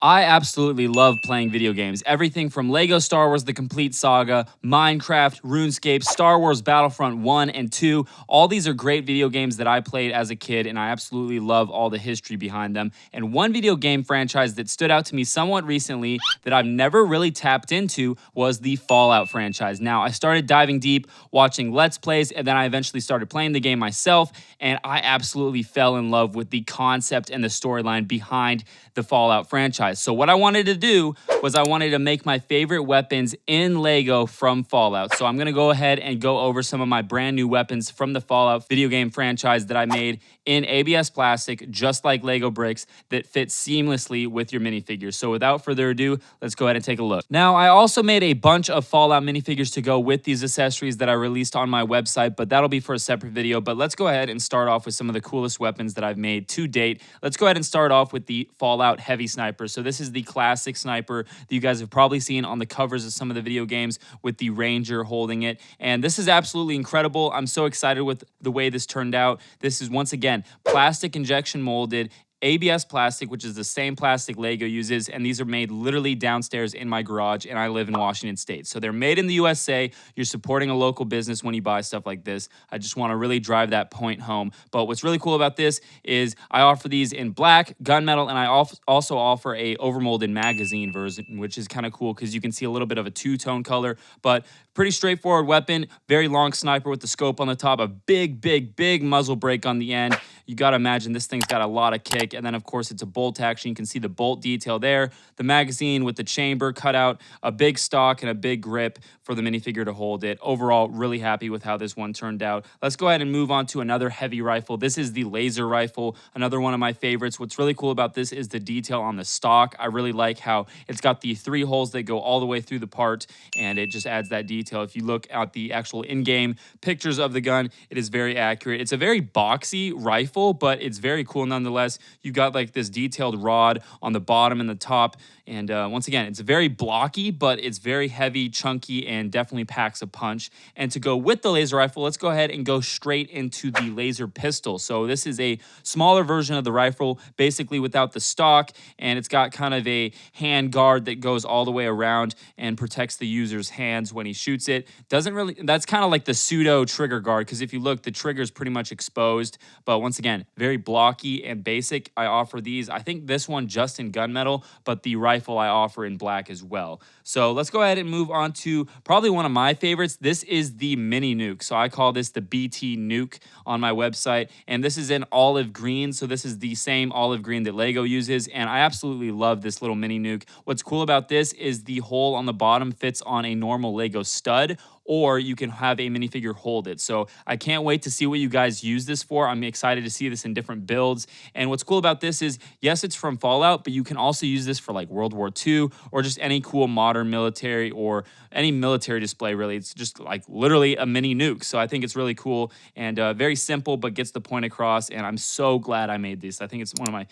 I absolutely love playing video games. Everything from Lego Star Wars The Complete Saga, Minecraft, RuneScape, Star Wars Battlefront 1 and 2. All these are great video games that I played as a kid, and I absolutely love all the history behind them. And one video game franchise that stood out to me somewhat recently that I've never really tapped into was the Fallout franchise. Now, I started diving deep, watching Let's Plays, and then I eventually started playing the game myself, and I absolutely fell in love with the concept and the storyline behind the Fallout franchise. So what I wanted to do was I wanted to make my favorite weapons in Lego from Fallout. So I'm going to go ahead and go over some of my brand new weapons from the Fallout video game franchise that I made in ABS plastic, just like Lego bricks, that fit seamlessly with your minifigures. So without further ado, let's go ahead and take a look. Now, I also made a bunch of Fallout minifigures to go with these accessories that I released on my website, but that'll be for a separate video. But let's go ahead and start off with some of the coolest weapons that I've made to date. Let's go ahead and start off with the Fallout Heavy Sniper. So this is the classic sniper that you guys have probably seen on the covers of some of the video games with the Ranger holding it. And this is absolutely incredible. I'm so excited with the way this turned out. This is, once again, plastic injection molded, ABS plastic, which is the same plastic Lego uses, and these are made literally downstairs in my garage, and I live in Washington State. So they're made in the USA. You're supporting a local business when you buy stuff like this. I just want to really drive that point home. But what's really cool about this is I offer these in black, gunmetal, and I also offer a overmolded magazine version, which is kind of cool because you can see a little bit of a two-tone color, but pretty straightforward weapon, very long sniper with the scope on the top, a big muzzle brake on the end. You got to imagine this thing's got a lot of kick. And then, of course, it's a bolt action. You can see the bolt detail there. The magazine with the chamber cut out, a big stock and a big grip for the minifigure to hold it. Overall, really happy with how this one turned out. Let's go ahead and move on to another heavy rifle. This is the laser rifle, another one of my favorites. What's really cool about this is the detail on the stock. I really like how it's got the 3 holes that go all the way through the part, and it just adds that detail. If you look at the actual in-game pictures of the gun, it is very accurate. It's a very boxy rifle, but it's very cool nonetheless. You've got like this detailed rod on the bottom and the top. And once again, it's very blocky, but it's very heavy, chunky, and definitely packs a punch. And to go with the laser rifle, let's go ahead and go straight into the laser pistol. So this is a smaller version of the rifle, basically without the stock, and it's got kind of a hand guard that goes all the way around and protects the user's hands when he shoots it. Doesn't really, that's kind of like the pseudo trigger guard, because if you look, the trigger is pretty much exposed. But once again, very blocky and basic. I offer these, I think this one just in gunmetal, but the rifle I offer in black as well. So let's go ahead and move on to probably one of my favorites. This is the mini nuke. So I call this the BT nuke on my website, and this is in olive green. So this is the same olive green that Lego uses, and I absolutely love this little mini nuke. What's cool about this is the hole on the bottom fits on a normal Lego stud, or you can have a minifigure hold it. So I can't wait to see what you guys use this for. I'm excited to see this in different builds. And what's cool about this is, yes, it's from Fallout, but you can also use this for like World War II or just any cool modern military or any military display, really. It's just like literally a mini nuke. So I think it's really cool and very simple, but gets the point across. And I'm so glad I made this. I think it's one of my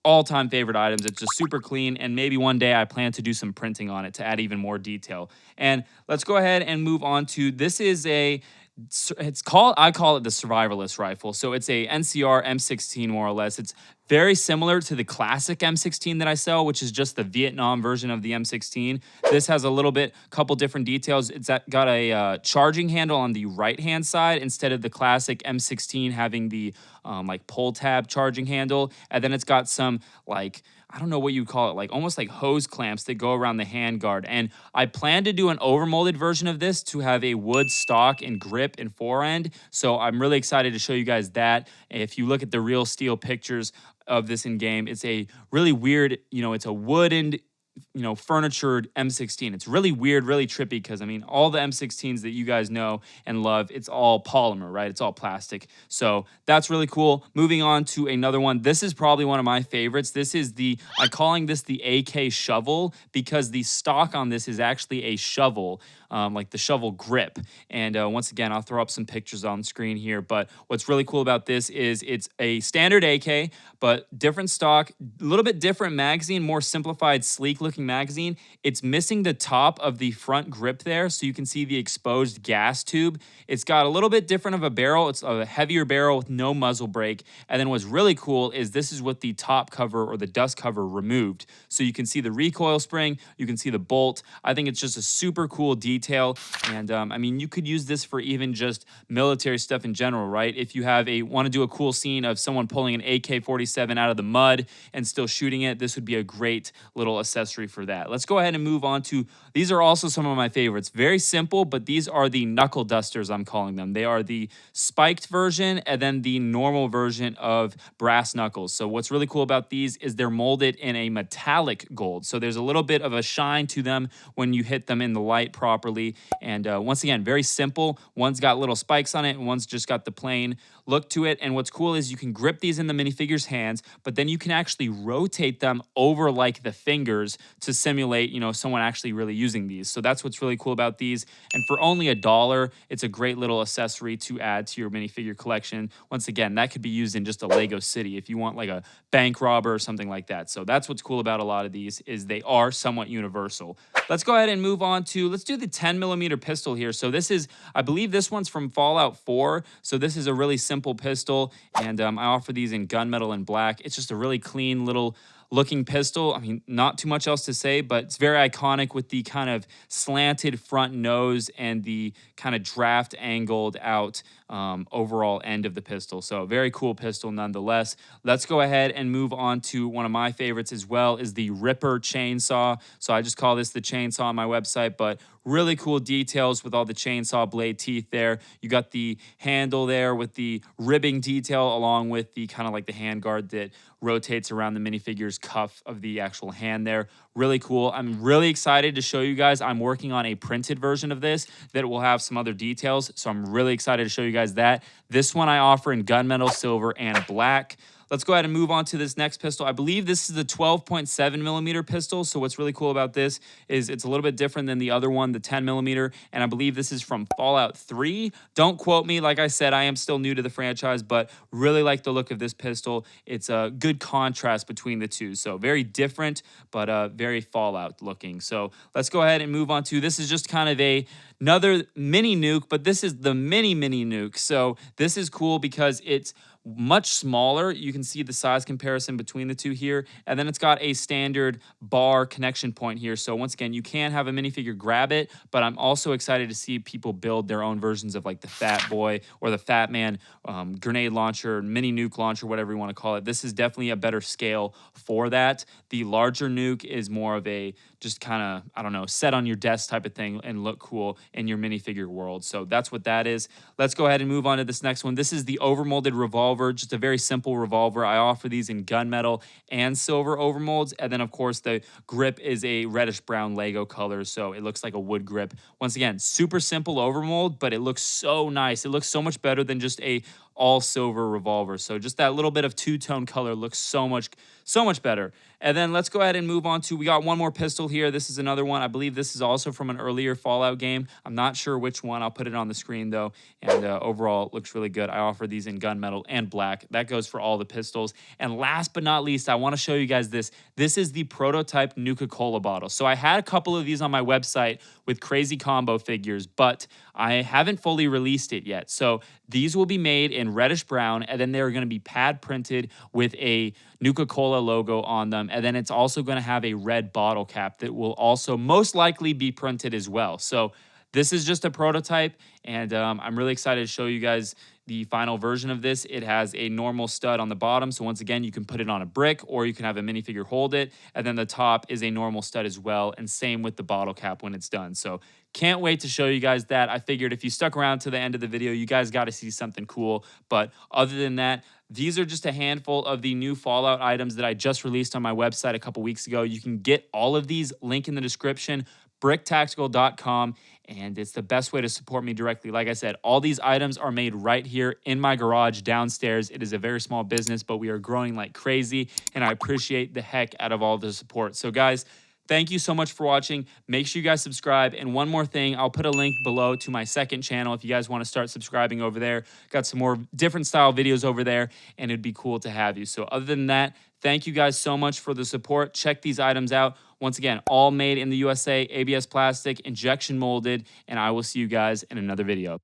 all-time favorite items. It's just super clean, and maybe one day I plan to do some printing on it to add even more detail. And let's go ahead and move on to, this is a, I call it the Survivalist rifle. So it's a NCR M16 more or less. It's very similar to the classic M16 that I sell, which is just the Vietnam version of the M16. This has a little bit, couple different details. It's got a charging handle on the right-hand side instead of the classic M16 having the like pull tab charging handle. And then it's got some like, I don't know what you call it, like almost like hose clamps that go around the handguard. And I plan to do an overmolded version of this to have a wood stock and grip and forend. So I'm really excited to show you guys that. If you look at the real steel pictures of this in game, it's a really weird, it's a wooden, furnitured M16. It's really weird, really trippy, because I mean, all the M16s that you guys know and love, it's all polymer, right? It's all plastic. So that's really cool. Moving on to another one. This is probably one of my favorites. This is I'm calling this the AK shovel, because the stock on this is actually a shovel, like the shovel grip. And once again, I'll throw up some pictures on screen here. But what's really cool about this is it's a standard AK, but different stock, a little bit different magazine, more simplified, sleek looking working magazine. It's missing the top of the front grip there, so you can see the exposed gas tube. It's got a little bit different of a barrel. It's a heavier barrel with no muzzle brake. And then what's really cool is this is with the top cover or the dust cover removed. So you can see the recoil spring, you can see the bolt. I think it's just a super cool detail. And I mean, you could use this for even just military stuff in general, right? If you want to do a cool scene of someone pulling an AK-47 out of the mud and still shooting it, this would be a great little accessory for that. Let's go ahead and move on to, these are also some of my favorites. Very simple, but these are the knuckle dusters, I'm calling them. They are the spiked version and then the normal version of brass knuckles. So what's really cool about these is they're molded in a metallic gold. So there's a little bit of a shine to them when you hit them in the light properly. And once again, very simple. One's got little spikes on it and one's just got the plain look to it. And what's cool is you can grip these in the minifigure's hands, but then you can actually rotate them over like the fingers to simulate, you know, someone actually really using these. So that's what's really cool about these. And for only $1, it's a great little accessory to add to your minifigure collection. Once again, that could be used in just a Lego city if you want like a bank robber or something like that. So that's what's cool about a lot of these is they are somewhat universal. Let's go ahead and move on to, let's do the 10mm pistol here. So this is, I believe this one's from Fallout 4. So this is a really simple pistol, and I offer these in gunmetal and black. It's just a really clean little looking pistol. I mean, not too much else to say, but it's very iconic with the kind of slanted front nose and the kind of draft angled out overall end of the pistol. So very cool pistol nonetheless. Let's go ahead and move on to one of my favorites as well is the Ripper chainsaw. So I just call this the chainsaw on my website, but really cool details with all the chainsaw blade teeth there. You got the handle there with the ribbing detail along with the kind of like the hand guard that rotates around the minifigure's cuff of the actual hand there. Really cool. I'm really excited to show you guys. I'm working on a printed version of this that will have some other details. So I'm really excited to show you guys that. This one I offer in gunmetal, silver, and black. Let's go ahead and move on to this next pistol. I believe this is the 12.7mm pistol. So what's really cool about this is it's a little bit different than the other one, the 10mm. And I believe this is from Fallout 3. Don't quote me. Like I said, I am still new to the franchise, but really like the look of this pistol. It's a good contrast between the two. So very different, but very Fallout looking. So let's go ahead and move on to, this is just kind of another mini nuke, but this is the mini nuke. So this is cool because it's much smaller. You can see the size comparison between the two here. And then it's got a standard bar connection point here. So once again, you can have a minifigure grab it, but I'm also excited to see people build their own versions of like the Fat Boy or the Fat Man grenade launcher, mini nuke launcher, whatever you want to call it. This is definitely a better scale for that. The larger nuke is more of a just kind of, I don't know, set on your desk type of thing and look cool in your minifigure world. So that's what that is. Let's go ahead and move on to this next one. This is the overmolded revolver, just a very simple revolver. I offer these in gunmetal and silver overmolds. And then of course the grip is a reddish brown Lego color. So it looks like a wood grip. Once again, super simple overmold, but it looks so nice. It looks so much better than just a all silver revolver. So just that little bit of two-tone color looks so much better. And then let's go ahead and move on to, we got one more pistol here. This is another one. I believe this is also from an earlier Fallout game. I'm not sure which one. I'll put it on the screen though. And overall, it looks really good. I offer these in gunmetal and black. That goes for all the pistols. And last but not least, I want to show you guys this. This is the prototype Nuka-Cola bottle. So I had a couple of these on my website with crazy combo figures, but I haven't fully released it yet. So these will be made in reddish brown, and then they're going to be pad printed with a Nuka-Cola logo on them. And then it's also going to have a red bottle cap that will also most likely be printed as well. So this is just a prototype, and I'm really excited to show you guys the final version of this. It has a normal stud on the bottom. So once again, you can put it on a brick or you can have a minifigure hold it. And then the top is a normal stud as well. And same with the bottle cap when it's done. So can't wait to show you guys that. I figured if you stuck around to the end of the video, you guys got to see something cool. But other than that, these are just a handful of the new Fallout items that I just released on my website a couple weeks ago. You can get all of these, link in the description, BrickTactical.com, and it's the best way to support me directly. Like I said, all these items are made right here in my garage downstairs. It is a very small business, but we are growing like crazy, and I appreciate the heck out of all the support. So guys, Thank you so much for watching. Make sure you guys subscribe. And one more thing, I'll put a link below to my second channel if you guys want to start subscribing over there. Got some more different style videos over there, and it'd be cool to have you. So other than that, thank you guys so much for the support. Check these items out. Once again, all made in the USA, ABS plastic, injection molded, and I will see you guys in another video.